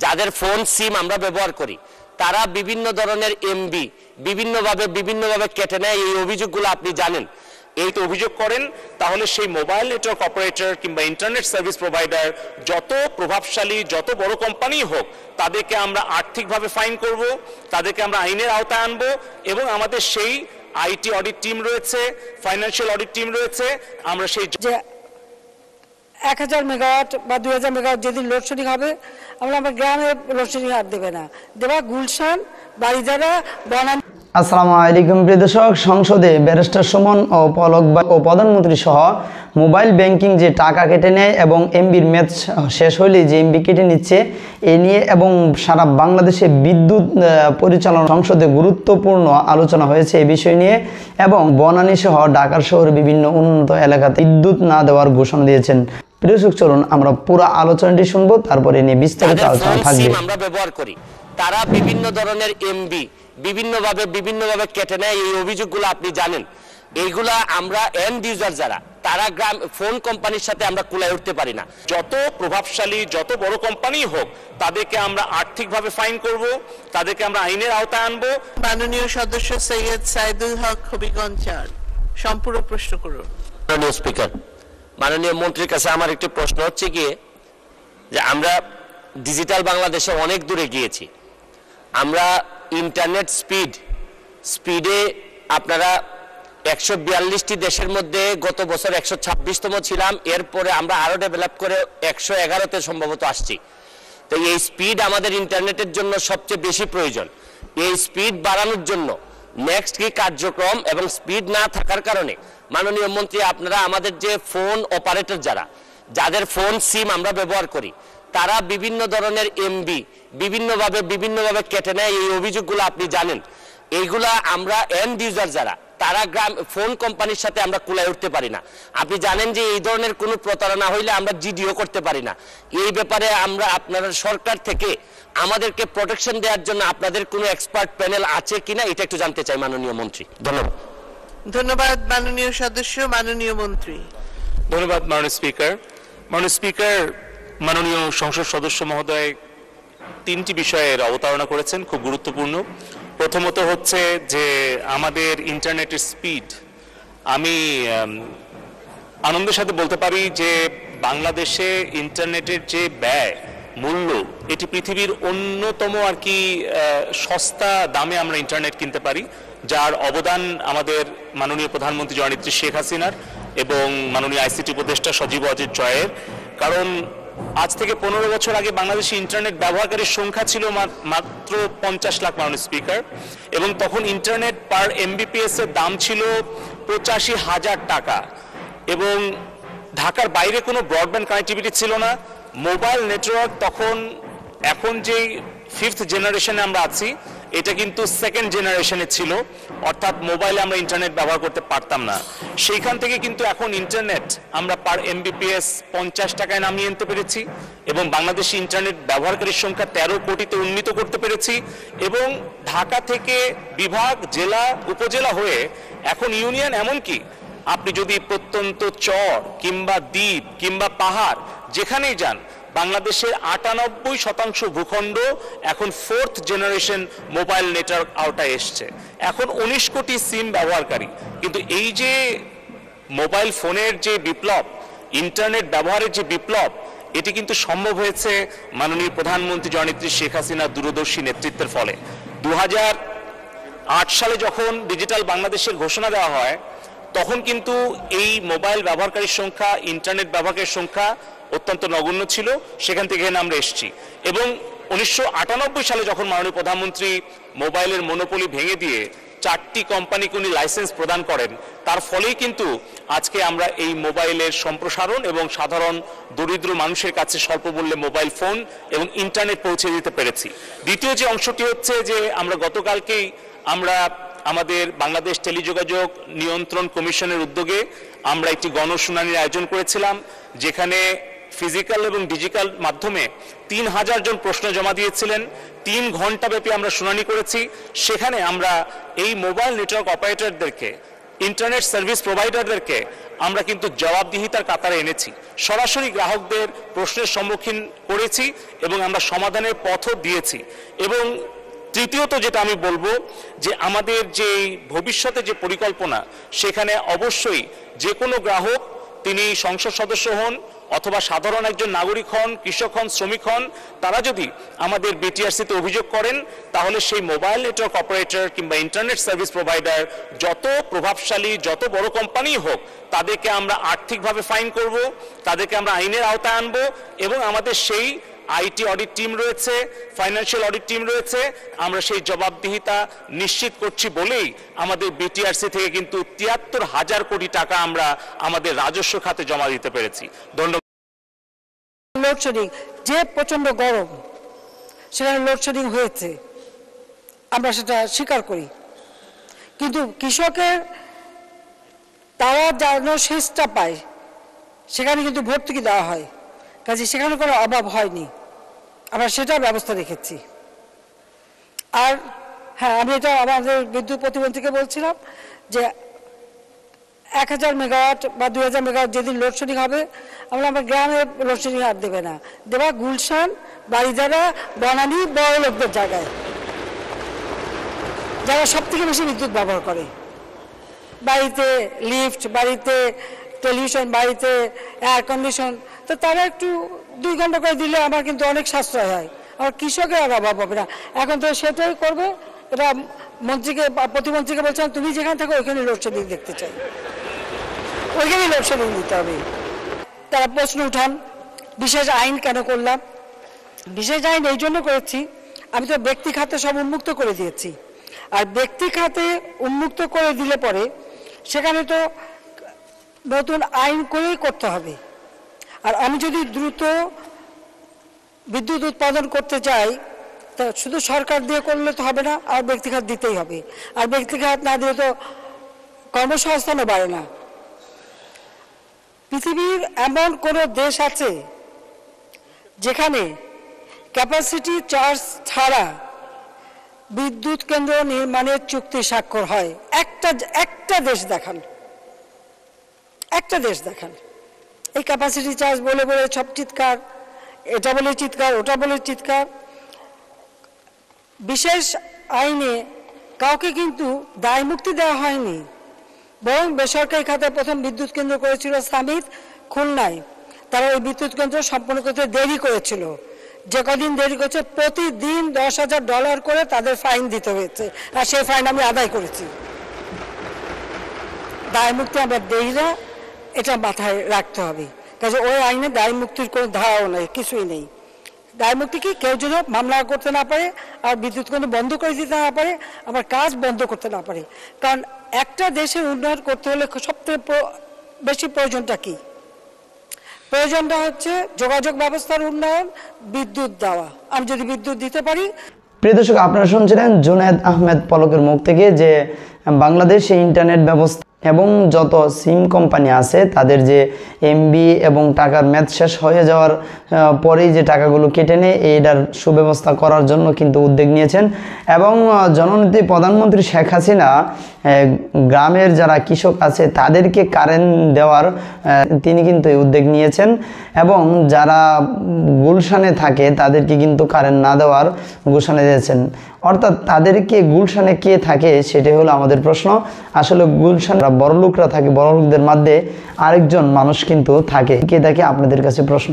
যাদের ফোন সিম আমরা ব্যবহার করি তারা বিভিন্ন ধরনের এমবি বিভিন্নভাবে কেটে নেয়। এই অভিযোগগুলো আপনি জানেন। এই তো অভিযোগ করেন, তাহলে সেই মোবাইল নেটওয়ার্ক অপারেটর কিংবা ইন্টারনেট সার্ভিস প্রোভাইডার যত প্রভাবশালী যত বড় কোম্পানি হোক তাদেরকে আমরা আর্থিকভাবে ফাইন করব, তাদেরকে আমরা আইনের আওতায় আনবো এবং আমাদের সেই আইটি অডিট টিম রয়েছে, ফাইন্যান্সিয়াল অডিট টিম রয়েছে। আমরা সেই 1000 মেগাওয়াট বা 2000 মেগাওয়াট যেদিন লোডশেডিং হবে আমরা গ্রামে লোডশেডিং আর দেবে না, দেবা গুলশান বাড়িদারা বনানী। আসসালামু আলাইকুম প্রিয় দর্শক, সংসদে ব্যারিস্টার সুমন ও পলক ও প্রধানমন্ত্রী সহ মোবাইল ব্যাংকিং যে টাকা কেটে নেয় এবং এমবির ম্যাচ শেষ হলেই যে এমবি কেটে নিচ্ছে এ নিয়ে এবং সারা বাংলাদেশে বিদ্যুৎ পরিচালনা সংসদে গুরুত্বপূর্ণ আলোচনা হয়েছে এই বিষয় নিয়ে এবং বনানী সহ ঢাকার শহরে বিভিন্ন উন্নত এলাকাতে বিদ্যুৎ না দেওয়ার ঘোষণা দিয়েছেন। প্রিয় দর্শক, চলুন আমরা পুরো আলোচনাটি শুনবো, তারপরে নিয়ে বিস্তারিত আলোচনা থাকবে। আমরা ব্যবহার করি তারা বিভিন্ন ধরনের এমবি বিভিন্নভাবে কেটে নেয়। এই অভিযোগগুলো আপনি জানেন। এইগুলা আমরা এন্ড ইউজার যারা তারা ফোন কোম্পানির সাথে আমরা কুলায় উঠতে পারি না। যত প্রভাবশালী যত বড় কোম্পানি হোক তাদেরকে আমরা আর্থিকভাবে ফাইন করব, তাদেরকে আমরা আইনের আওতায় আনবো। মাননীয় সদস্য সৈয়দ সাইদুল হক হবিগঞ্জ সম্পূর্ণ প্রশ্ন করুন। মাননীয় স্পিকার, মাননীয় মন্ত্রীর কাছে আমার একটি প্রশ্ন হচ্ছে কি যে আমরা ডিজিটাল বাংলাদেশে অনেক দূরে গিয়েছি। আমরা ইন্টারনেট স্পিডে আপনারা 142টি দেশের মধ্যে গত বছর 126তম ছিলাম, এরপরে আমরা আরো ডেভেলপ করে 111তে সম্ভবত আসছি। তো এই স্পিড আমাদের ইন্টারনেটের জন্য সবচেয়ে বেশি প্রয়োজন। এই স্পিড বাড়ানোর জন্য নেক্সট কি কার্যক্রম এবং স্পিড না থাকার কারণে মাননীয় মন্ত্রী আপনারা আমাদের যে ফোন অপারেটর যাদের ফোন সিম আমরা ব্যবহার করি তারা বিভিন্ন ধরনের এমবি বিভিন্নভাবে কেটে নেয়। এই অভিযোগগুলো আপনি জানেন। এইগুলা আমরা এন্ড ইউজার যারা তারা ফোন কোম্পানির সাথে আমরা কুলায় উঠতে পারি না। আপনি জানেন যে এই ধরনের কোনো প্রতারণা হইলে আমরা জিডিও করতে পারি না। এই ব্যাপারে আমরা আপনারা সরকার থেকে আমাদেরকে প্রোটেকশন দেওয়ার জন্য আপনাদের কোনো এক্সপার্ট প্যানেল আছে কিনা এটা একটু জানতে চাই মাননীয় মন্ত্রী। ধন্যবাদ। ধন্যবাদ মাননীয় সদস্য। মাননীয় মন্ত্রী। ধন্যবাদ মাননীয় স্পিকার। মাননীয় স্পিকার, মাননীয় সংসদ সদস্য মহোদয় 3টি বিষয়ের অবতারণা করেছেন, খুব গুরুত্বপূর্ণ। প্রথমত হচ্ছে যে আমাদের ইন্টারনেটের স্পিড। আমি আনন্দের সাথে বলতে পারি যে বাংলাদেশে ইন্টারনেটের যে ব্যয় মূল্য এটি পৃথিবীর অন্যতম সস্তা দামে আমরা ইন্টারনেট কিনতে পারি, যার অবদান আমাদের মাননীয় প্রধানমন্ত্রী জননেত্রী শেখ হাসিনার এবং মাননীয় আইসিটি উপদেষ্টা সজীব ওয়াজেদ জয়ের। কারণ আজ থেকে 15 বছর আগে বাংলাদেশে ইন্টারনেট ব্যবহারকারীর সংখ্যা ছিল মাত্র 50 লাখ মাননীয় স্পিকার, এবং তখন ইন্টারনেট পার এমবিপিএস এর দাম ছিল 85,000 টাকা এবং ঢাকার বাইরে কোনো ব্রডব্যান্ড কানেক্টিভিটি ছিল না। মোবাইল নেটওয়ার্ক তখন, এখন যেই 5th জেনারেশনে আমরা আছি এটা কিন্তু 2nd জেনারেশনে ছিল, অর্থাৎ মোবাইলে আমরা ইন্টারনেট ব্যবহার করতে পারতাম না। সেইখান থেকে কিন্তু এখন ইন্টারনেট আমরা পার এমবিপিএস 50 টাকায় নামিয়ে আনতে পেরেছি এবং বাংলাদেশি ইন্টারনেট ব্যবহারকারীর সংখ্যা 13 কোটিতে উন্নীত করতে পেরেছি এবং ঢাকা থেকে বিভাগ, জেলা, উপজেলা হয়ে এখন ইউনিয়ন, এমনকি আপনি যদি প্রত্যন্ত চর কিংবা দ্বীপ কিংবা পাহাড় যেখানেই যান বাংলাদেশের 98% ভূখণ্ড এখন 4th জেনারেশন মোবাইল নেটওয়ার্ক আওতায় এসছে। এখন 19 কোটি সিম ব্যবহারকারী। কিন্তু এই যে মোবাইল ফোনের যে বিপ্লব, ইন্টারনেট ব্যবহারের যে বিপ্লব, এটি কিন্তু সম্ভব হয়েছে মাননীয় প্রধানমন্ত্রী জননেত্রী শেখ হাসিনার দূরদর্শী নেতৃত্বের ফলে। 2008 সালে যখন ডিজিটাল বাংলাদেশের ঘোষণা দেওয়া হয় তখন কিন্তু এই মোবাইল ব্যবহারকারীর সংখ্যা, ইন্টারনেট ব্যবহারকারীর সংখ্যা অত্যন্ত নগণ্য ছিল। সেখান থেকে আমরা এসেছি এবং 1998 সালে যখন মাননীয় প্রধানমন্ত্রী মোবাইলের মনোপলি ভেঙে দিয়ে 4টি কোম্পানিকে উনি লাইসেন্স প্রদান করেন, তার ফলেই কিন্তু আজকে আমরা এই মোবাইলের সম্প্রসারণ এবং সাধারণ দরিদ্র মানুষের কাছে স্বল্প মূল্যে মোবাইল ফোন এবং ইন্টারনেট পৌঁছে দিতে পেরেছি। দ্বিতীয় যে অংশটি হচ্ছে যে আমরা গতকালকেই আমরা আমাদের বাংলাদেশ টেলিযোগাযোগ নিয়ন্ত্রণ কমিশনের উদ্যোগে আমরা একটি গণশুনানির আয়োজন করেছিলাম, যেখানে ফিজিক্যাল এবং ডিজিটাল মাধ্যমে 3000 জন প্রশ্ন জমা দিয়েছিলেন। 3 ঘন্টা ব্যাপী আমরা শুনানি করেছি। সেখানে আমরা এই মোবাইল নেটওয়ার্ক অপারেটরদেরকে ইন্টারনেট সার্ভিস প্রোভাইডারদেরকে আমরা কিন্তু জবাবদিহিতার কাতারে এনেছি, সরাসরি গ্রাহকদের প্রশ্নের সম্মুখীন করেছি এবং আমরা সমাধানের পথও দিয়েছি। এবং তৃতীয়ত যেটা আমি বলবো যে আমাদের যে ভবিষ্যতে যে পরিকল্পনা, সেখানে অবশ্যই যে কোনো গ্রাহক, তিনি সংসদ সদস্য হন অথবা সাধারণ একজন নাগরিক হন, কৃষক হন, শ্রমিক হন, তারা যদি আমাদের বিটিআরসিতে অভিযোগ করেন, তাহলে সেই মোবাইল নেটওয়ার্ক অপারেটর কিংবা ইন্টারনেট সার্ভিস প্রোভাইডার যত প্রভাবশালী, যত বড় কোম্পানি হোক, তাদেরকে আমরা আর্থিকভাবে ফাইন করব, তাদেরকে আমরা আইনের আওতায় আনবো এবং আমাদের সেই আইটি অডিট টিম রয়েছে, ফাইন্যান্সিয়াল অডিট টিম রয়েছে। আমরা সেই জবাবদিহিতা নিশ্চিত করছি বলেই আমাদের বিটিআরসি থেকে কিন্তু ৭৩,০০০ কোটি টাকা আমরা আমাদের রাজস্ব খাতে জমা দিতে পেরেছি। ধন্যবাদ। লোডশেডিং, যে প্রচন্ড গরম, সেখানে লোডশেডিং হয়েছে, আমরা সেটা স্বীকার করি, কিন্তু কৃষকের তারা যেন সেচটা পায় সেখানে কিন্তু ভর্তুকি দেওয়া হয়, কাজে সেখানে কোনো অভাব হয়নি, আমরা সেটা ব্যবস্থা রেখেছি। আর হ্যাঁ, আমি এটা আমাদের বিদ্যুৎ প্রতিমন্ত্রীকে বলছিলাম যে ১,০০০ মেগাওয়াট বা ২,০০০ মেগাওয়াট যেদিন লোডশেডিং হবে, আমার গ্রামে লোডশেডিং আর দেবে না, দেবা গুলশান, বাড়িধারা, বনানী, বড় লোকদের জায়গায়, যারা সব থেকে বেশি বিদ্যুৎ ব্যবহার করে। বাড়িতে লিফট, বাড়িতে টেলিভিশন, বাড়িতে এয়ার কন্ডিশন, তো তারা একটু ২ ঘন্টা করে দিলে আমার কিন্তু অনেক সাশ্রয় হয়, আর কৃষকের আর অভাব হবে না। এখন তো সেটাই করবে, এটা মন্ত্রীকে, প্রতিমন্ত্রীকে বলছিলাম, তুমি যেখানে থাকো ওইখানে লোডশেডিং দেখতে চাই, ওইখানে লোডশেডিং দিতে হবে। তারা প্রশ্ন উঠান, বিশেষ আইন কেন করলাম? বিশেষ আইন এই জন্য করেছি, আমি তো ব্যক্তি খাতে সব উন্মুক্ত করে দিয়েছি, আর ব্যক্তি খাতে উন্মুক্ত করে দিলে পরে সেখানে তো নতুন আইন করেই করতে হবে। আর আমি যদি দ্রুত বিদ্যুৎ উৎপাদন করতে চাই, তা শুধু সরকার দিয়ে করলে তো হবে না, আর ব্যক্তিখাত দিতেই হবে, আর ব্যক্তিখাত না দিয়ে তো কর্মসংস্থানও বাড়ে না। পৃথিবীর এমন কোনো দেশ আছে যেখানে ক্যাপাসিটি চার্জ ছাড়া বিদ্যুৎ কেন্দ্র নির্মাণের চুক্তি স্বাক্ষর হয়? একটা দেশ দেখান, একটা দেশ দেখান। এই ক্যাপাসিটি চার্জ বলে বলে সব চিৎকার, এটা বলে চিৎকার, ওটা বলে চিৎকার। বিশেষ আইনে কাউকে কিন্তু দায় মুক্তি দেওয়া হয়নি, বরং বেসরকারি খাতে প্রথম বিদ্যুৎ কেন্দ্র করেছিল সামিত খুলনায়। তারা ওই বিদ্যুৎ কেন্দ্র সম্পন্ন করতে দেরি করেছিল, যে কদিন দেরি করেছে প্রতিদিন $10,000 করে তাদের ফাইন দিতে হয়েছে, আর সেই ফাইন আমি আদায় করেছি। দায় মুক্তি আমরা দেই না, এটা মাথায় রাখতে হবে। কাজে ওই আইনে দায় মুক্তির কোনো ধারাও নেই, কিছুই নেই। দায় মুক্তি কি, কেউ যেন মামলা করতে না পারে, আর বিদ্যুৎ কেন্দ্র বন্ধ করে দিতে না পারে, আবার কাজ বন্ধ করতে না পারে। কারণ একটা দেশের উন্নয়ন করতে হলে সবথেকে বেশি প্রয়োজনটা কি? প্রয়োজনটা হচ্ছে যোগাযোগ ব্যবস্থার উন্নয়ন, বিদ্যুৎ দেওয়া। আমি যদি বিদ্যুৎ দিতে পারি। প্রিয় দর্শক, আপনারা শুনছিলেন জুনায়েদ আহমেদ পলকের মুখ থেকে যে বাংলাদেশে ইন্টারনেট ব্যবস্থা এবং যত সিম কোম্পানি আছে তাদের যে এমবি এবং টাকার মেয়াদ শেষ হয়ে যাওয়ার পরেই যে টাকাগুলো কেটে নেয়, এইটার সুব্যবস্থা করার জন্য কিন্তু উদ্যোগ নিয়েছেন। এবং জননেত্রী প্রধানমন্ত্রী শেখ হাসিনা গ্রামের যারা কৃষক আছে তাদেরকে কারেন্ট দেওয়ার তিনি কিন্তু এই উদ্যোগ নিয়েছেন, এবং যারা গুলশানে থাকে তাদেরকে কিন্তু কারেন্ট না দেওয়ার ঘোষণা দিয়েছেন। অর্থাৎ তাদেরকে গুলশানে কে থাকে সেটাই হলো আমাদের প্রশ্ন। আসলে গুলশান বড় লোকরা থাকে, বড় লোকদের মধ্যে আরেকজন মানুষ কিন্তু থাকে, কে থাকে আপনাদের কাছে প্রশ্ন।